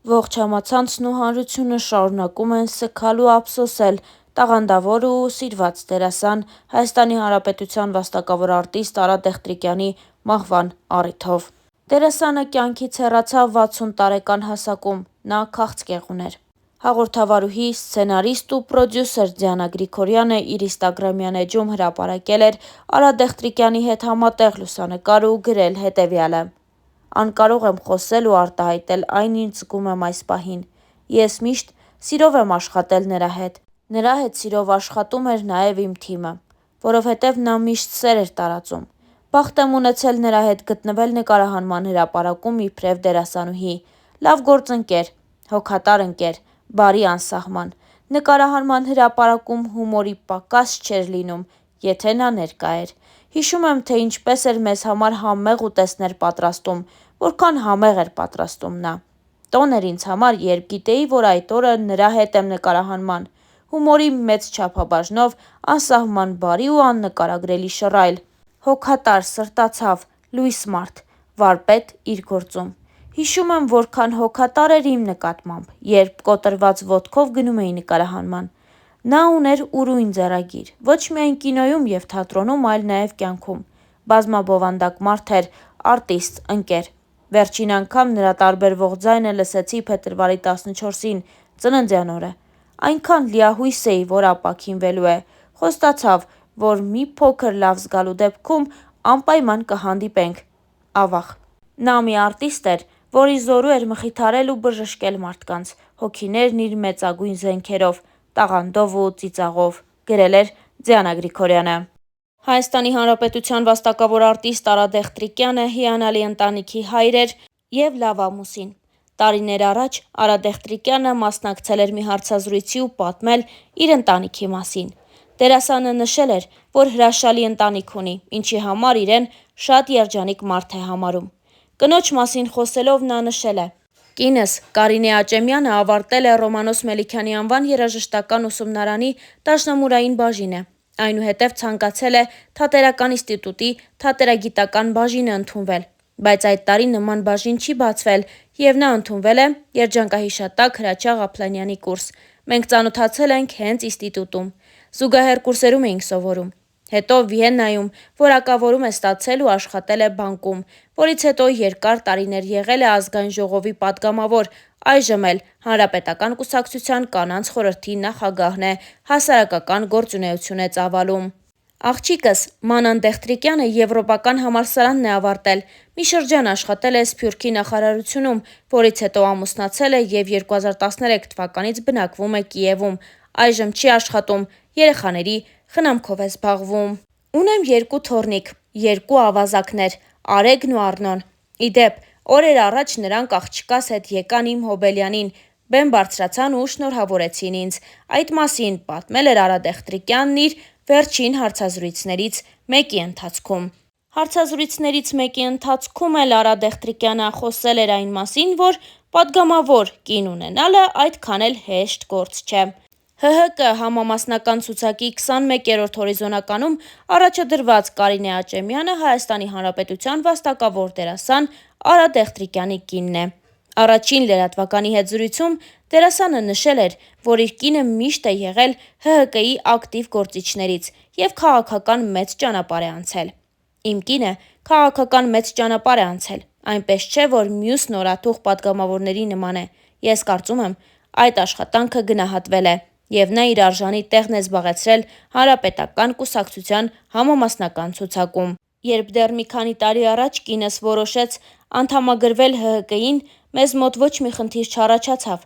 Ողջ համացանցն ու հանրությունը շարունակում են սգալ ու ափսոսել տաղանդավոր ու սիրված դերասան Հայաստանի Հանրապետության վաստակավոր արտիստ Արա Դեղտրիկյանի մահվան առիթով։ Դերասանը կյանքից հեռացավ 60 տարեկան հասակում, նա քաղցկեղ ուներ։ Հաղորդավարուհի, սցենարիստ ու պրոդյուսեր Դիանա Գրիգորյանը իր ինստագրամյան էջում հրապարակել էր Արա Դեղտրիկյանի հետ համատեղ լուսանկար ու գրել հետևյալը. «Անկարող եմ խոսել ու արտահայտել այն ինչ զգում եմ այս պահին։ Ես միշտ սիրով եմ աշխատել նրա հետ։ Նրա հետ սիրով աշխատում էր նաև իմ թիմը, որովհետև նա միշտ սեր էր տարածում։ Բախտ եմ ունեցել նրա հետ գտնվել նկարահանման հրապարակում իբրև դերասանուհի, լավ գործընկեր, հոգատար ընկեր, բարի անսահման։ Նկարահանման հրապարակում հումորի պակաս չէր լինում, եթե նա ներկա էր։ Հիշում եմ, թե ինչպես էր մեզ համար համեղ ուտեստներ պատրաստում, որքան համեղ էր պատրաստում նա։ Տոն էր ինձ համար, երբ գիտեի, որ այդ օրը նրա հետ եմ նկարահանման։ Հումորի մեծ չափաբաժնով, անսահման բարի ու աննկարագրելի շռայլ։ Հոգատար, սրտացավ, լույս մարդ, վարպետ իր գործում։ Հիշում եմ, որքան հոգատար էր իմ նկատմամբ, երբ կոտրված ոտքով գնում էի նկարահանման։ Նա ուներ ուրույն ձեռագիր, ոչ միայն կինոյում և թատրոնում, այլ նաև կյանքում։ Բազմաբովանդակ մարդ էր, արտիստ, ընկեր։ Վերջին անգամ նրա տարբերվող ձայնը լսեցի փետրվարի 14-ին, ծննդյան օրը։ Այնքան լիահույս էի, որ ապաքինվելու է։ Խոստացավ, որ մի փոքր լավ զգալու դեպքում անպայման կհանդիպենք։ Ավաղ։ Նա մի արտիստ էր, որի զորու էր մխիթարել ու բժշկել մարդկանց, հոգիներն իր մեծագույն զենքերով, տաղանդով ու ծիծաղով», գրել էր Դիանա Գրիգորյանը։ Հայաստանի Հանրապետության վաստակավոր արտիստ Արա Դեղտրիկյանը հիանալի ընտանիքի հայր էր և լավ ամուսին։ Տարիներ առաջ Արա Դեղտրիկյանը մասնակցել էր մի հարցազրույցի ու պատմել իր ընտանիքի մասին։ Դերասանը նշել էր, որ հրաշալի ընտանիք ունի, ինչի համար իրեն շատ երջանիկ մարդ է համարում։ Կնոջ մասին խոսելով նա նշել է. «Կինս՝ Կարինե Աճեմյանը ավարտել է Ռոմանոս Մելիքյանի անվան երաժշտական ուսումնարանի դաշնամուրային բաժինը, այնուհետև ցանկացել է Թատերական ինստիտուտի թատերագիտական բաժինը ընդունվել, բայց այդ տարի նման բաժին չի բացվել, և նա ընդունվել է երջանկահիշատակ Հրաչյա Ղափլանյանի կուրս։ Մենք ծանոթացել ենք հենց ինստիտուտում, զուգահեռ կուրսերում էինք սովորում։ Հետո Վիեննայում որակավորում է ստացել ու աշխատել է բանկում, որից հետո երկար տարիներ եղել է Ազգային ժողովի պատգամավոր, այժմ էլ Հանրապետական կուսակցության կանանց խորհրդի նախագահն է, հասարակական գործունեություն է ծավալում։ Աղջիկս՝ Մանան Դեղտրիկյանը Եվրոպական համալսարանն է ավարտել, մի շրջան աշխատել է Սփյուռքի նախարարությունում, որից հետո ամուսնացել է և 2013 թվականից բնակվում է Կիևում։ Այժմ չի աշխատում, երեխաների խնամքով է զբաղվում։ Ունեմ 2 թոռնիկ, 2 ավազակներ՝ Արեգն ու Առնոն։ Ի դեպ, օրեր առաջ նրանք աղջկաս հետ եկան իմ հոբելյանին, բեմ բարձրացան ու շնորհավորեցին ինձ։ Այդ մասին պատմել էր Արա Դեղտրիկյանն իր վերջին հարցազրույցներից մեկի ընթացքում։ Հարցազրույցներից մեկի ընթացքում էլ Արա Դեղտրիկյանը խոսել էր այն մասին, որ պատգամավոր կին ունենալը այդքան էլ հեշտ գործ չէ։ ՀՀԿ համամասնական ցուցակի 21-րդ հորիզոնականում առաջադրված Կարինե Աճեմյանը Հայաստանի Հանրապետության վաստակավոր դերասան Արա Դեղտրիկյանի կինն է։ Առաջին լրատվականի հետ զրույցում դերասանը նշել էր, որ իր կինը միշտ է եղել ՀՀԿ-ի ակտիվ գործիչներից և քաղաքական մեծ ճանապարհ է անցել։ Իմ կինը քաղաքական մեծ ճանապարհ է անցել, այնպես չէ, որ մյուս նորաթուխ պատգամավորների նման է։ Ես կարծում եմ, այդ աշխատանքը գնահատվել է, և նա իր արժանի տեղն է զբաղեցրել Հանրապետական կուսակցության համամասնական ցուցակում։ Երբ դեռ մի քանի տարի առաջ կինս որոշեց անդամագրվել ՀՀԿ-ին, մեզ մոտ ոչ մի խնդիր չառաջացավ։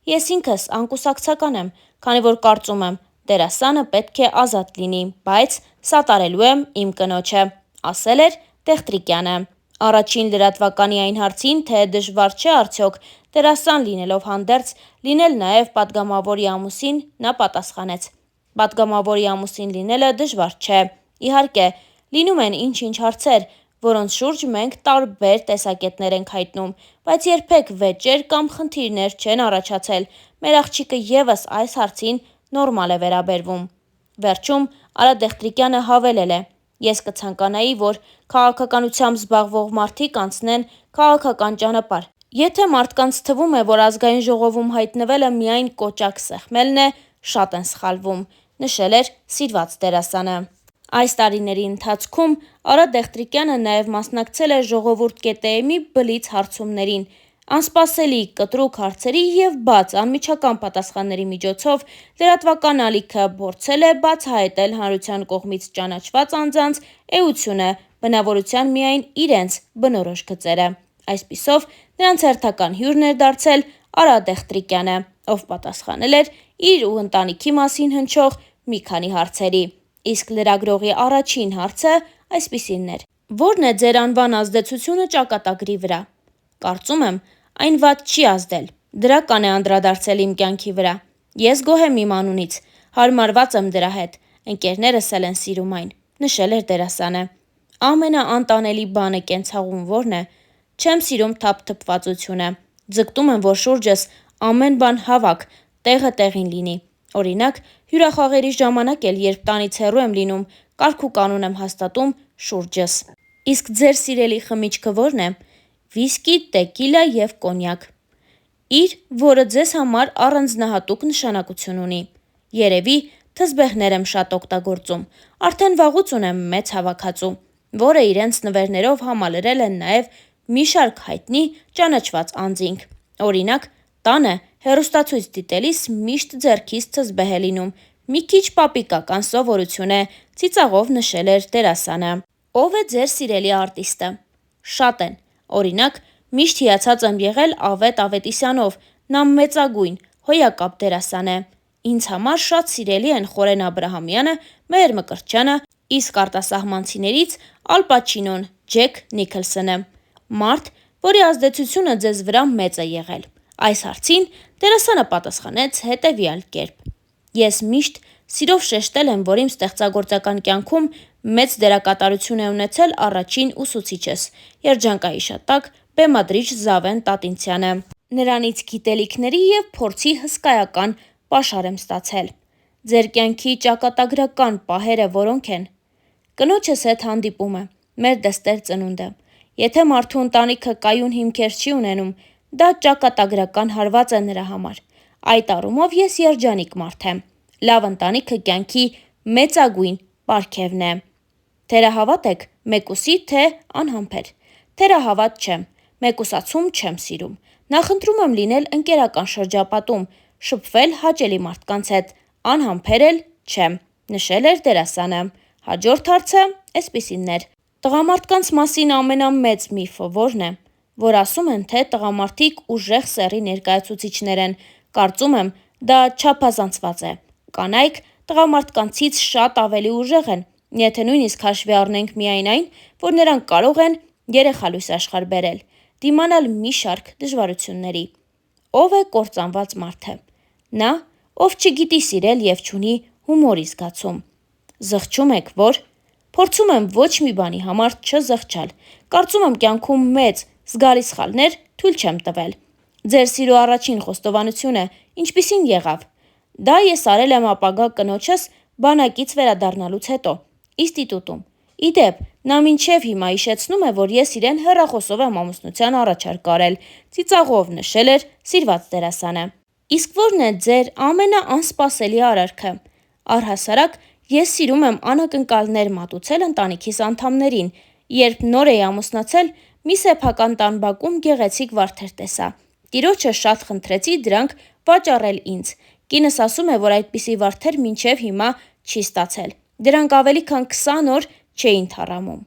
Ես ինքս անկուսակցական եմ, քանի որ կարծում եմ՝ դերասանը պետք է ազատ լինի, բայց սատարելու եմ իմ կնոջը», ասել էր Դեղտրիկյանը։ Առաջին լրատվականի այն հարցին, թե դժվար չէ արդյոք դերասան լինելով հանդերձ լինել նաև պատգամավորի ամուսին, նա պատասխանեց. «Պատգամավորի ամուսին լինելը դժվար չէ։ Իհարկե, լինում են ինչ-ինչ հարցեր, որոնց շուրջ մենք տարբեր տեսակետներ ենք հայտնում, բայց երբեք վեճեր կամ խնդիրներ չեն առաջացել։ Մեր աղջիկը ևս այս հարցին նորմալ է վերաբերվում»։ Վերջում Արա Դեղտրիկյանը հավելել է. «Ես կցանկանայի, որ քաղաքականությամբ զբաղվող մարդիկ անցնեն քաղաքական ճանապարհ, Եթե մարդկանց թվում է, որ ազգային ժողովում հայտնվելը միայն կոճակ սեղմելն է, շատ են սխալվում, նշել էր սիրված դերասանը։ Այս տարիների ընթացքում Արա Դեղտրիկյանը նաև մասնակցել է Ժողովուրդ.am-ի բլից հարցումներին, անսպասելի, կտրուկ հարցերի և բաց անմիջական պատասխանների միջոցով լրատվական ալիքը փորձել է բացահայտել հանրության կողմից ճանաչված անձանց էությունը, բնավորության միայն իրենց բնորոշ գծերը։ Այսպիսով, նրանց հերթական հյուրն էր դարձել Արա Դեղտրիկյանը, ով պատասխանել էր իր ու ընտանիքի մասին հնչող մի քանի հարցերի։ Իսկ լրագրողի առաջին հարցը այսպիսինն էր. «Ո՞րն է ձեր անվան ազդեցությունը ճակատագրի վրա»։ Կարծում եմ, այն վատ չի ազդել, դրական է անդրադարձել իմ կյանքի վրա։ Ես գոհ եմ իմ անունից, հարմարված եմ դրա հետ, ընկերներս էլ են սիրում այն, նշել էր դերասանը։ Ամենաանտանելի բանը կենցաղում ո՞րն է։ Չեմ սիրում թափթփվածությունը։ Ձգտում եմ, որ շուրջս ամեն բան հավաք, տեղը տեղին լինի։ Օրինակ, հյուրախաղերի ժամանակ էլ, երբ տանից հեռու եմ լինում, կարգ ու կանոն եմ հաստատում շուրջս։ Իսկ ձեր սիրելի խմիչքը ո՞րն է։ Վիսկի, տեկիլա և կոնյակ։ Իր, որը ձեզ համար առանձնահատուկ նշանակություն ունի։ Երևի թզբեղներ եմ շատ օգտագործում։ Արդեն վաղուց ունեմ մեծ հավաքածու, որը իրենց նվերներով համալրել են նաև մի շարք հայտնի ճանաչված անձինք։ Օրինակ, տանը հեռուստացույց դիտելիս միշտ ձեռքիս թզբեհ է լինում։ Մի քիչ պապիկական սովորություն է, ծիծաղով նշել էր դերասանը։ Ո՞վ է ձեր սիրելի արտիստը։ Շատ են։ Օրինակ, միշտ հիացած եմ եղել Ավետ Ավետիսյանով, նա մեծագույն, հոյակապ դերասան է։ Ինձ համար շատ սիրելի են Խորեն Աբրահամյանը, Մհեր Մկրտչյանը, իսկ արտասահմանցիներից Ալ Պաչինոն, Ջեք Նիքլսոնը։ Մարդ, որի ազդեցությունը ձեզ վրա մեծ է եղել։ Այս հարցին դերասանը պատասխանեց հետևյալ կերպ. Ես միշտ սիրով շեշտել եմ, որ իմ ստեղծագործական կյանքում մեծ դերակատարություն է ունեցել առաջին ուսուցիչս, երջանկահիշատակ բեմադրիչ Զավեն Տատինցյանը։ Նրանից գիտելիքների և փորձի հսկայական պաշար եմ ստացել։ Ձեր կյանքի ճակատագրական պահերը որոնք են։ Կնոջս հետ հանդիպումը, մեր դստեր ծնունդը։ Եթե մարդու ընտանիքը կայուն հիմքեր չի ունենում, դա ճակատագրական հարված է նրա համար։ Այդ առումով ես երջանիկ մարդ եմ։ Լավ ընտանիքը կյանքի մեծագույն պարգևն է։ Թերահավատ եք, մեկուսի, թե անհամբեր։ Թերահավատ չեմ, մեկուսացում չեմ սիրում։ Նախընտրում եմ լինել ընկերական շրջապատում, շփվել հաճելի մարդկանց հետ, անհամբեր էլ չեմ, նշել էր դերասանը։ Հաջորդ հարցը այսպիսինն էր. Տղամարդկանց մասին ամենամեծ միֆը ո՞րն է։ Որ ասում են, թե տղամարդիկ ուժեղ սեռի ներկայացուցիչներ են, կարծում եմ, դա չափազանցված է։ Կանայք տղամարդկանցից շատ ավելի ուժեղ են, եթե նույնիսկ հաշվի առնենք միայն այն, որ նրանք կարող են երեխա լույս աշխարհ բերել, դիմանալ մի շարք դժվարությունների։ Ո՞վ է կործանված մարդը։ Նա, ով չգիտի սիրել և չունի հումորի զգացում։ Զղջում եք, որ։ Փորձում եմ ոչ մի բանի համար չզղջալ։ Կարծում եմ կյանքում մեծ, զգալի սխալներ թույլ չեմ տվել։ Ձեր սիրո առաջին խոստովանությունը ինչպիսին եղավ։ Դա ես արել եմ ապագա կնոջս բանակից վերադառնալուց հետո, ինստիտուտում։ Ի դեպ, նա մինչև հիմա հիշեցնում է, որ ես իրեն հեռախոսով եմ ամուսնության առաջարկ արել, ծիծաղով նշել էր սիրված դերասանը։ Իսկ ո՞րն է ձեր ամենաանսպասելի արարքը։ Առհասարակ, ես սիրում եմ անակնկալներ մատուցել ընտանիքիս անդամներին։ Երբ նոր էի ամուսնացել, մի սեփական տան բակում գեղեցիկ վարդեր տեսա։ Տիրոջը շատ խնդրեցի դրանք վաճառել ինձ։ Կինս ասում է, որ այդպիսի վարդեր մինչև հիմա չի ստացել։ Դրանք ավելի քան 20 օր չէին թառամում։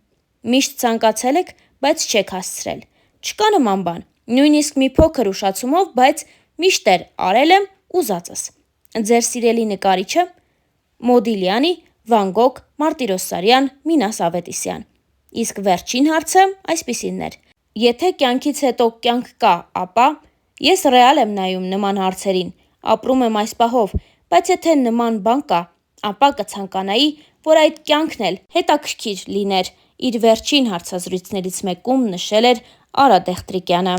Միշտ ցանկացել եք, բայց չեք հասցրել։ Չկա նման բան։ Նույնիսկ մի փոքր ուշացումով, բայց միշտեր արել եմ ուզածս։ Ձեր սիրելի նկարիչը։ Մոդիլյանի, Վան Գոգ, Մարտիրոսարյան, Մինաս Ավետիսյան։ Իսկ վերջին հարցը այսպիսինն էր. Եթե կյանքից հետո կյանք կա, ապա ես ռեալ եմ նայում նման հարցերին, ապրում եմ այս պահով, բայց եթե նման բան կա, ապա կցանկանայի, որ այդ կյանքն էլ հետաքրքիր լիներ, իր վերջին հարցազրույցներից մեկում նշել էր Արա Դեղտրիկյանը։